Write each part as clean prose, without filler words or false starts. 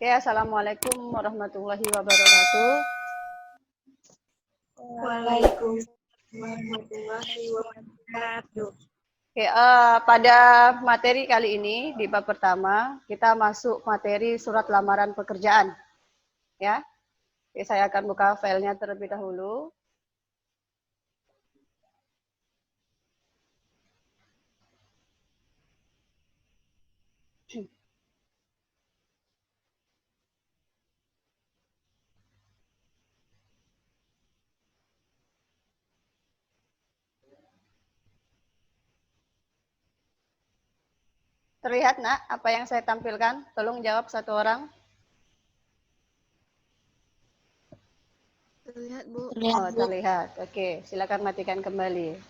Oke, Assalamualaikum warahmatullahi wabarakatuh. Waalaikumsalam warahmatullahi wabarakatuh. Oke, pada materi kali ini di bab pertama kita masuk materi surat lamaran pekerjaan. Ya, oke, saya akan buka filenya terlebih dahulu. Terlihat, Nak, apa yang saya tampilkan? Tolong jawab satu orang. Terlihat, Bu. Oh, terlihat. Oke, silakan matikan kembali.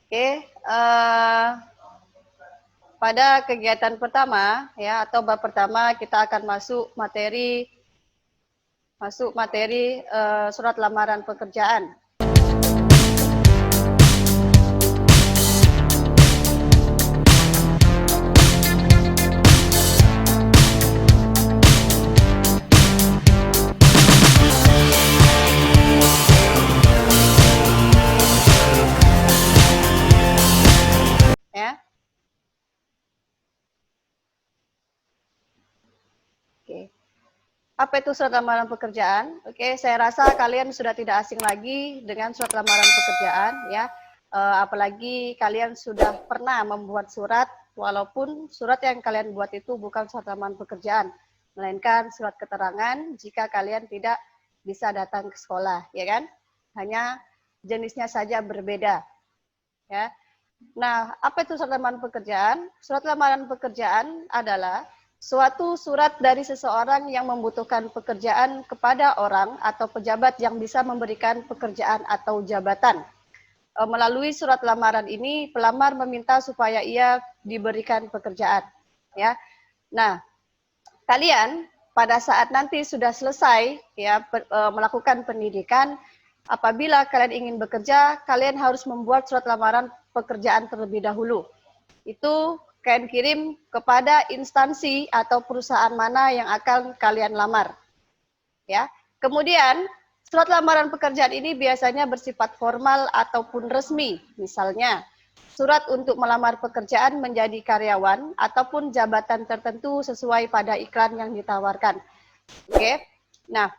Oke, pada kegiatan pertama ya atau bab pertama kita akan masuk materi surat lamaran pekerjaan. Ya. Oke. Apa itu surat lamaran pekerjaan? Oke, saya rasa kalian sudah tidak asing lagi dengan surat lamaran pekerjaan ya. Apalagi kalian sudah pernah membuat surat, walaupun surat yang kalian buat itu bukan surat lamaran pekerjaan, melainkan surat keterangan jika kalian tidak bisa datang ke sekolah, ya kan? Hanya jenisnya saja berbeda. Ya. Nah, apa itu surat lamaran pekerjaan? Surat lamaran pekerjaan adalah suatu surat dari seseorang yang membutuhkan pekerjaan kepada orang atau pejabat yang bisa memberikan pekerjaan atau jabatan. Melalui surat lamaran ini, pelamar meminta supaya ia diberikan pekerjaan. Ya, nah kalian pada saat nanti sudah selesai ya melakukan pendidikan, apabila kalian ingin bekerja, kalian harus membuat surat lamaran pekerjaan terlebih dahulu. Itu kalian kirim kepada instansi atau perusahaan mana yang akan kalian lamar. Ya. Kemudian surat lamaran pekerjaan ini biasanya bersifat formal ataupun resmi. Misalnya, surat untuk melamar pekerjaan menjadi karyawan ataupun jabatan tertentu sesuai pada iklan yang ditawarkan. Oke. Nah,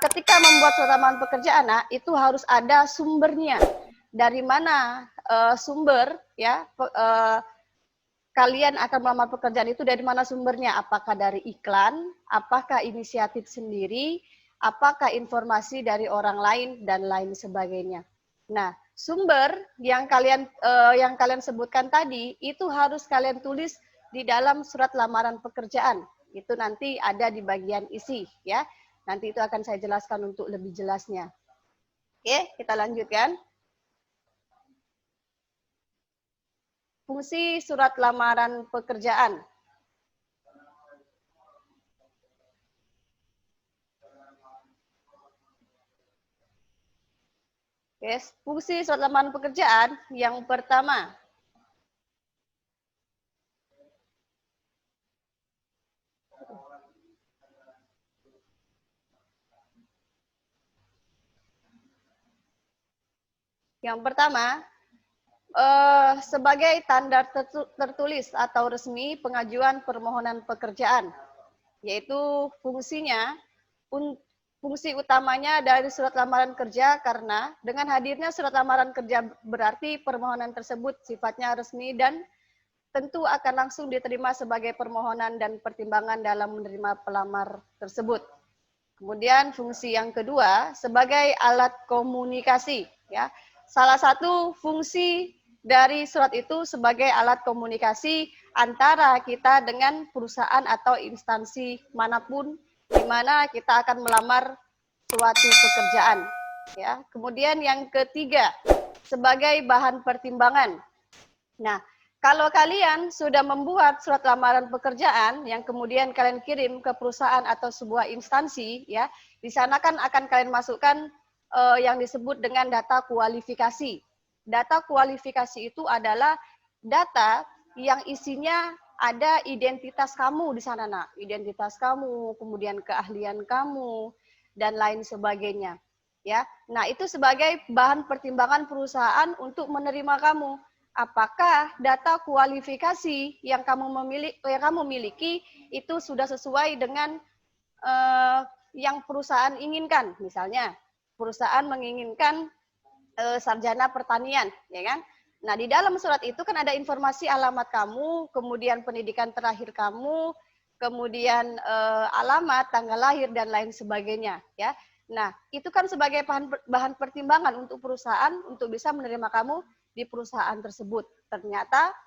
ketika membuat surat lamaran pekerjaan, itu harus ada sumbernya. Dari mana sumber ya kalian akan melamar pekerjaan itu, dari mana sumbernya? Apakah dari iklan, apakah inisiatif sendiri, apakah informasi dari orang lain dan lain sebagainya. Nah, sumber yang kalian sebutkan tadi itu harus kalian tulis di dalam surat lamaran pekerjaan. Itu nanti ada di bagian isi ya. Nanti itu akan saya jelaskan untuk lebih jelasnya. Oke, kita lanjutkan. Fungsi surat lamaran pekerjaan. Yes, fungsi surat lamaran pekerjaan yang pertama. Yang pertama, sebagai tanda tertulis atau resmi pengajuan permohonan pekerjaan, yaitu fungsi utamanya dari surat lamaran kerja, karena dengan hadirnya surat lamaran kerja berarti permohonan tersebut sifatnya resmi dan tentu akan langsung diterima sebagai permohonan dan pertimbangan dalam menerima pelamar tersebut. Kemudian fungsi yang kedua sebagai alat komunikasi ya. Salah satu fungsi dari surat itu sebagai alat komunikasi antara kita dengan perusahaan atau instansi manapun di mana kita akan melamar suatu pekerjaan ya. Kemudian yang ketiga sebagai bahan pertimbangan. Nah, kalau kalian sudah membuat surat lamaran pekerjaan yang kemudian kalian kirim ke perusahaan atau sebuah instansi ya, di sana kan akan kalian masukkan yang disebut dengan data kualifikasi. Data kualifikasi itu adalah data yang isinya ada identitas kamu di sana, Nak. Identitas kamu, kemudian keahlian kamu, dan lain sebagainya. Ya, nah itu sebagai bahan pertimbangan perusahaan untuk menerima kamu. Apakah data kualifikasi yang kamu miliki itu sudah sesuai dengan yang perusahaan inginkan? Misalnya, perusahaan menginginkan sarjana pertanian, ya kan? Nah, di dalam surat itu kan ada informasi alamat kamu, kemudian pendidikan terakhir kamu, kemudian alamat, tanggal lahir, dan lain sebagainya, ya. Nah, itu kan sebagai bahan pertimbangan untuk perusahaan untuk bisa menerima kamu di perusahaan tersebut. Ternyata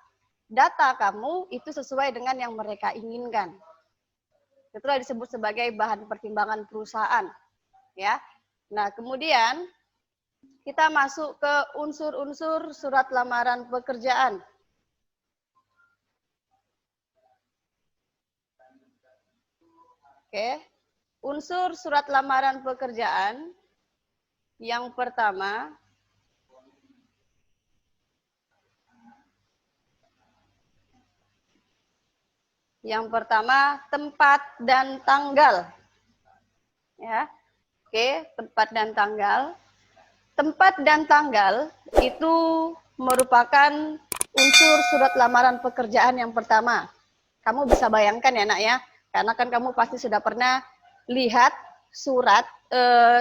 data kamu itu sesuai dengan yang mereka inginkan. Itulah disebut sebagai bahan pertimbangan perusahaan, ya. Nah, kemudian kita masuk ke unsur-unsur surat lamaran pekerjaan. Oke, unsur surat lamaran pekerjaan yang pertama, tempat dan tanggal. Ya, oke, tempat dan tanggal. Tempat dan tanggal itu merupakan unsur surat lamaran pekerjaan yang pertama. Kamu bisa bayangkan ya, Nak, ya, karena kan kamu pasti sudah pernah lihat surat,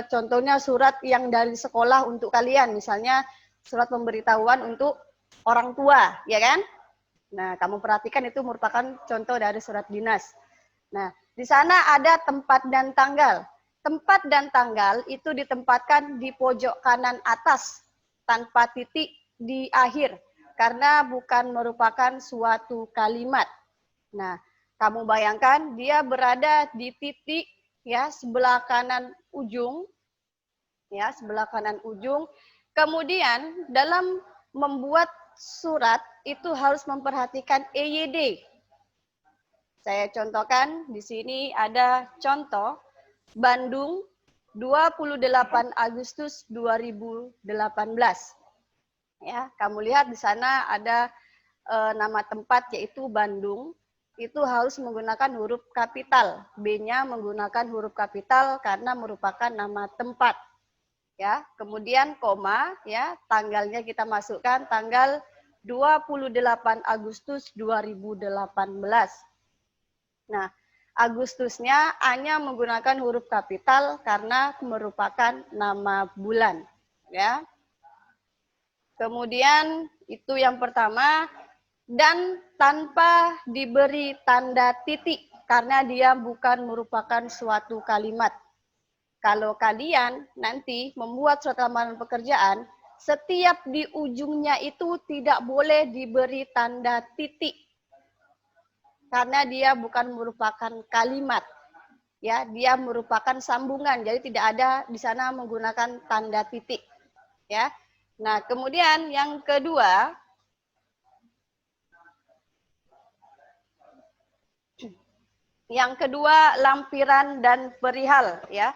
contohnya surat yang dari sekolah untuk kalian, misalnya surat pemberitahuan untuk orang tua, ya kan? Nah, kamu perhatikan itu merupakan contoh dari surat dinas. Nah, di sana ada tempat dan tanggal. Tempat dan tanggal itu ditempatkan di pojok kanan atas tanpa titik di akhir karena bukan merupakan suatu kalimat. Nah, kamu bayangkan dia berada di titik ya sebelah kanan ujung, ya sebelah kanan ujung. Kemudian dalam membuat surat itu harus memperhatikan EYD. Saya contohkan di sini ada contoh Bandung 28 Agustus 2018. Ya, kamu lihat di sana ada nama tempat yaitu Bandung. Itu harus menggunakan huruf kapital. B-nya menggunakan huruf kapital karena merupakan nama tempat. Ya, kemudian koma ya, tanggalnya kita masukkan tanggal 28 Agustus 2018. Nah, Agustusnya hanya menggunakan huruf kapital karena merupakan nama bulan, ya. Kemudian itu yang pertama, dan tanpa diberi tanda titik karena dia bukan merupakan suatu kalimat. Kalau kalian nanti membuat surat lamaran pekerjaan, setiap di ujungnya itu tidak boleh diberi tanda titik. Karena dia bukan merupakan kalimat, ya, dia merupakan sambungan, jadi tidak ada di sana menggunakan tanda titik, ya. Nah, kemudian yang kedua, lampiran dan perihal, ya.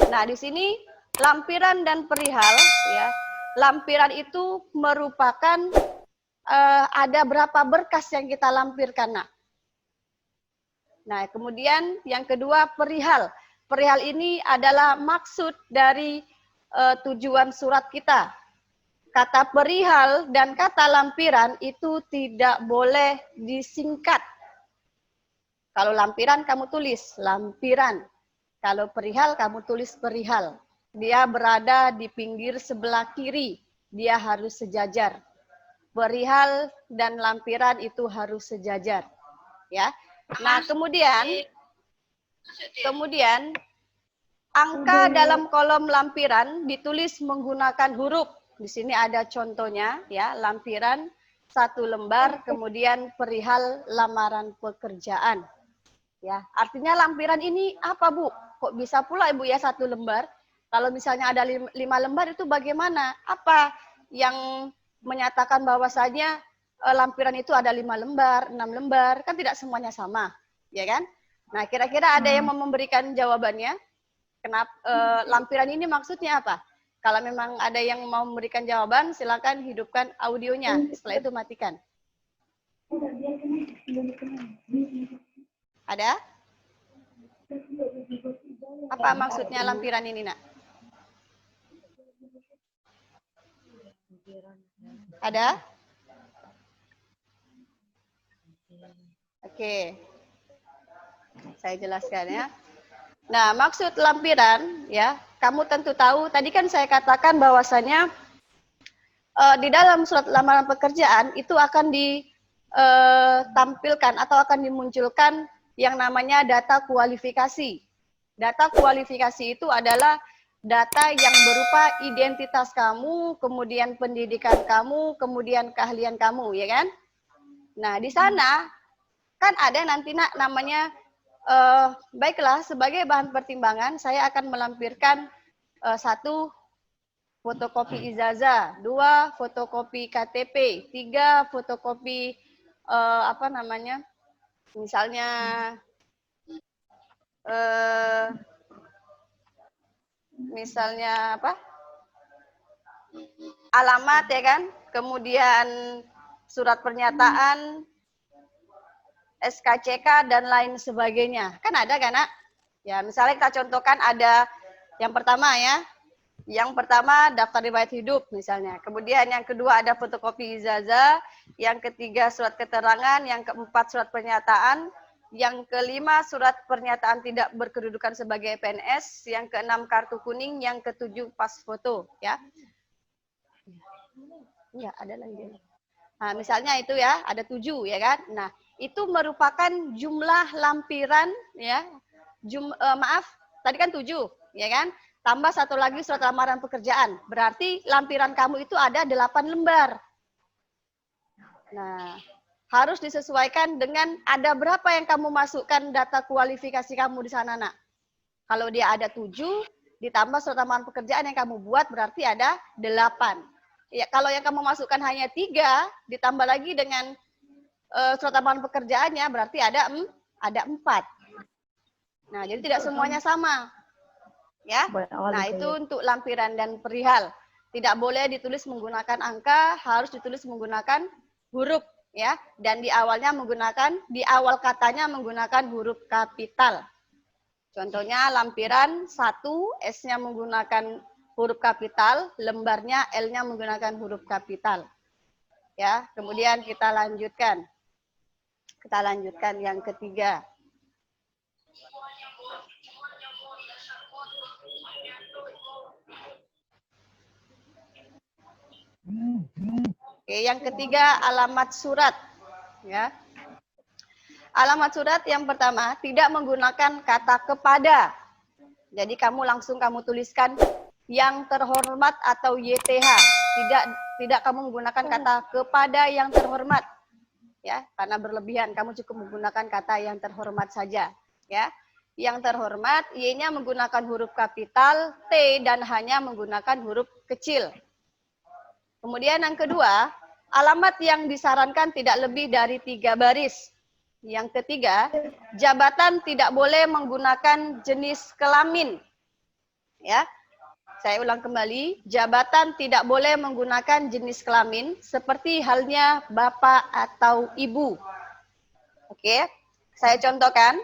Nah, di sini lampiran dan perihal, ya. Lampiran itu merupakan ada berapa berkas yang kita lampirkan, Nak. Nah, kemudian yang kedua perihal. Perihal ini adalah maksud dari tujuan surat kita. Kata perihal dan kata lampiran itu tidak boleh disingkat. Kalau lampiran kamu tulis lampiran. Kalau perihal kamu tulis perihal. Dia berada di pinggir sebelah kiri. Dia harus sejajar. Perihal dan lampiran itu harus sejajar. Ya. Nah, kemudian angka dalam kolom lampiran ditulis menggunakan huruf. Di sini ada contohnya, ya, lampiran 1 lembar, kemudian perihal lamaran pekerjaan. Ya, artinya lampiran ini apa, Bu? Kok bisa pula Ibu ya 1 lembar? Kalau misalnya ada 5 lembar itu bagaimana? Apa yang menyatakan bahwasanya lampiran itu ada 5 lembar, 6 lembar, kan tidak semuanya sama, ya kan? Nah, kira-kira ada yang mau memberikan jawabannya? Kenapa lampiran ini maksudnya apa? Kalau memang ada yang mau memberikan jawaban, silakan hidupkan audionya. Setelah itu matikan. Ada? Apa maksudnya lampiran ini, Nak? Ada? Oke. Saya jelaskan ya. Nah, maksud lampiran ya, kamu tentu tahu tadi kan saya katakan bahwasanya di dalam surat lamaran pekerjaan itu akan ditampilkan atau akan dimunculkan yang namanya data kualifikasi. Data kualifikasi itu adalah data yang berupa identitas kamu, kemudian pendidikan kamu, kemudian keahlian kamu, ya kan? Nah, di sana kan ada nanti namanya, baiklah, sebagai bahan pertimbangan, saya akan melampirkan 1, fotokopi ijazah, 2, fotokopi KTP, 3, fotokopi misalnya alamat ya kan, kemudian surat pernyataan, SKCK dan lain sebagainya. Kan ada kan, Nak? Ya, misalnya kita contohkan ada yang pertama ya. Yang pertama daftar riwayat hidup misalnya. Kemudian yang kedua ada fotokopi ijazah, yang ketiga surat keterangan, yang keempat surat pernyataan, yang kelima surat pernyataan tidak berkedudukan sebagai PNS, yang keenam kartu kuning, yang ketujuh pas foto ya. Iya, ada lagi. Nah, misalnya itu ya, ada 7 ya kan. Nah, itu merupakan jumlah lampiran ya. Tadi kan 7 ya kan. Tambah 1 lagi surat lamaran pekerjaan. Berarti lampiran kamu itu ada 8 lembar. Nah, harus disesuaikan dengan ada berapa yang kamu masukkan data kualifikasi kamu di sana, Nak. Kalau dia ada 7, ditambah surat lamaran pekerjaan yang kamu buat berarti ada 8. Ya, kalau yang kamu masukkan hanya 3, ditambah lagi dengan surat lamaran pekerjaannya berarti ada 4. Nah, jadi tidak semuanya sama. Ya. Nah, itu untuk lampiran dan perihal. Tidak boleh ditulis menggunakan angka, harus ditulis menggunakan huruf ya. Dan di awal katanya menggunakan huruf kapital. Contohnya lampiran 1, S-nya menggunakan huruf kapital, lembarnya L-nya menggunakan huruf kapital. Ya, kemudian kita lanjutkan. Kita lanjutkan yang ketiga. Oke, yang ketiga alamat surat. Ya. Alamat surat yang pertama tidak menggunakan kata kepada. Jadi kamu tuliskan yang terhormat atau YTH. Tidak kamu menggunakan kata kepada yang terhormat. Ya, karena berlebihan, kamu cukup menggunakan kata yang terhormat saja, ya. Yang terhormat, Y-nya menggunakan huruf kapital, T dan hanya menggunakan huruf kecil. Kemudian yang kedua, alamat yang disarankan tidak lebih dari 3 baris. Yang ketiga, jabatan tidak boleh menggunakan jenis kelamin. Ya. Saya ulang kembali, jabatan tidak boleh menggunakan jenis kelamin seperti halnya bapak atau ibu. Oke, saya contohkan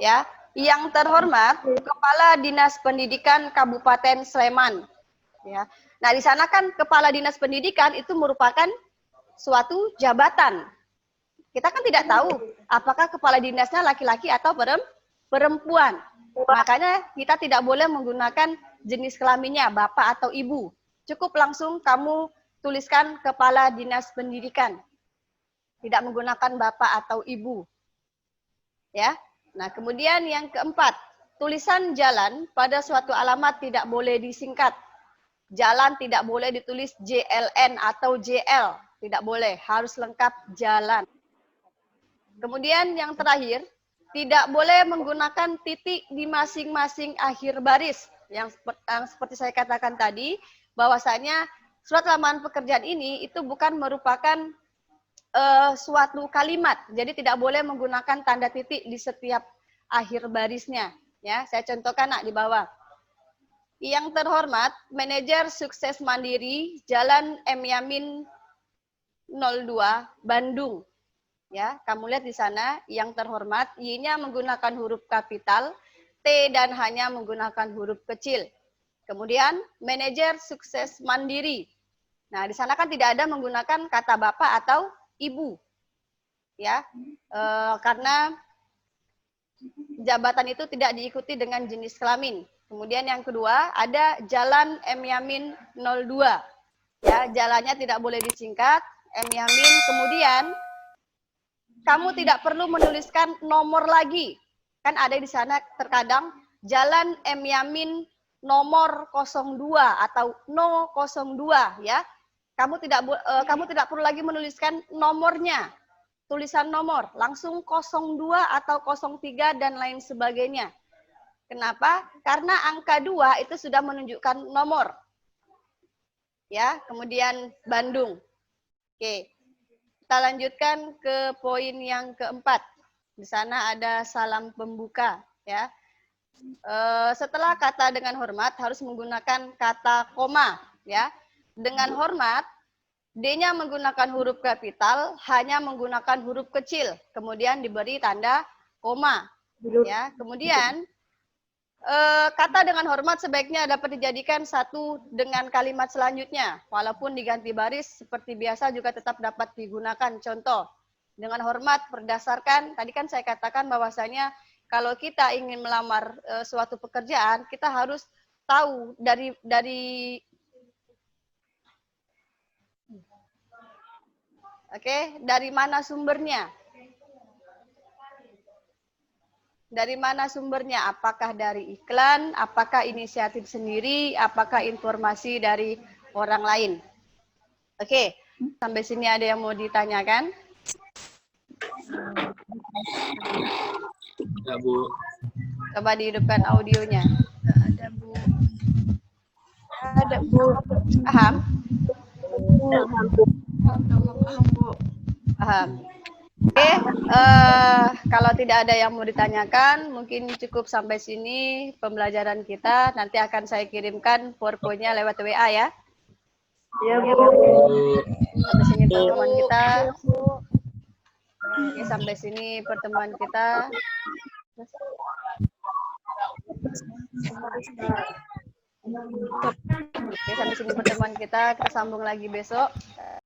ya. Yang terhormat, Kepala Dinas Pendidikan Kabupaten Sleman. Ya. Nah, di sana kan Kepala Dinas Pendidikan itu merupakan suatu jabatan. Kita kan tidak tahu apakah kepala dinasnya laki-laki atau perempuan. Makanya kita tidak boleh menggunakan jenis kelaminnya, bapak atau ibu. Cukup langsung kamu tuliskan Kepala Dinas Pendidikan. Tidak menggunakan bapak atau ibu. Ya. Nah, kemudian yang keempat, tulisan jalan pada suatu alamat tidak boleh disingkat. Jalan tidak boleh ditulis JLN atau JL. Tidak boleh, harus lengkap jalan. Kemudian yang terakhir, tidak boleh menggunakan titik di masing-masing akhir baris. Yang seperti saya katakan tadi, bahwasanya surat lamaran pekerjaan ini itu bukan merupakan suatu kalimat. Jadi tidak boleh menggunakan tanda titik di setiap akhir barisnya. Ya, saya contohkan, Nak, di bawah. Yang terhormat, manajer sukses mandiri, Jalan M. Yamin 02, Bandung. Ya, kamu lihat di sana yang terhormat, Y-nya menggunakan huruf kapital, T dan H-nya menggunakan huruf kecil. Kemudian manajer sukses mandiri. Nah, di sana kan tidak ada menggunakan kata bapak atau ibu. Ya. Karena jabatan itu tidak diikuti dengan jenis kelamin. Kemudian yang kedua, ada Jalan M. Yamin 02. Ya, jalannya tidak boleh disingkat, M. Yamin. Kemudian kamu tidak perlu menuliskan nomor lagi. Kan ada di sana terkadang Jalan M. Yamin nomor 02 atau no 02 ya. Kamu tidak perlu lagi menuliskan nomornya. Tulisan nomor, langsung 02 atau 03 dan lain sebagainya. Kenapa? Karena angka 2 itu sudah menunjukkan nomor. Ya, kemudian Bandung. Oke. Kita lanjutkan ke poin yang keempat. Di sana ada salam pembuka, ya. Setelah kata dengan hormat harus menggunakan kata koma, ya. Dengan hormat, D-nya menggunakan huruf kapital, H-nya menggunakan huruf kecil, kemudian diberi tanda koma, ya. Kemudian kata dengan hormat sebaiknya dapat dijadikan satu dengan kalimat selanjutnya. Walaupun diganti baris, seperti biasa juga tetap dapat digunakan. Contoh, dengan hormat berdasarkan, tadi kan saya katakan bahwasanya kalau kita ingin melamar suatu pekerjaan, kita harus tahu dari mana sumbernya. Dari mana sumbernya? Apakah dari iklan, apakah inisiatif sendiri, apakah informasi dari orang lain? Oke, sampai sini ada yang mau ditanyakan? Ya, Bu. Coba dihidupkan audionya. Ada, Bu. Ada, Bu. Paham? Paham, Bu. Paham. Oke, kalau tidak ada yang mau ditanyakan, mungkin cukup sampai sini pembelajaran kita. Nanti akan saya kirimkan PowerPoint-nya lewat WA ya. Ya, Bu. Sampai sini pertemuan kita. Oke, sampai sini pertemuan kita. Oke, sampai sini pertemuan kita. Kita sambung lagi besok.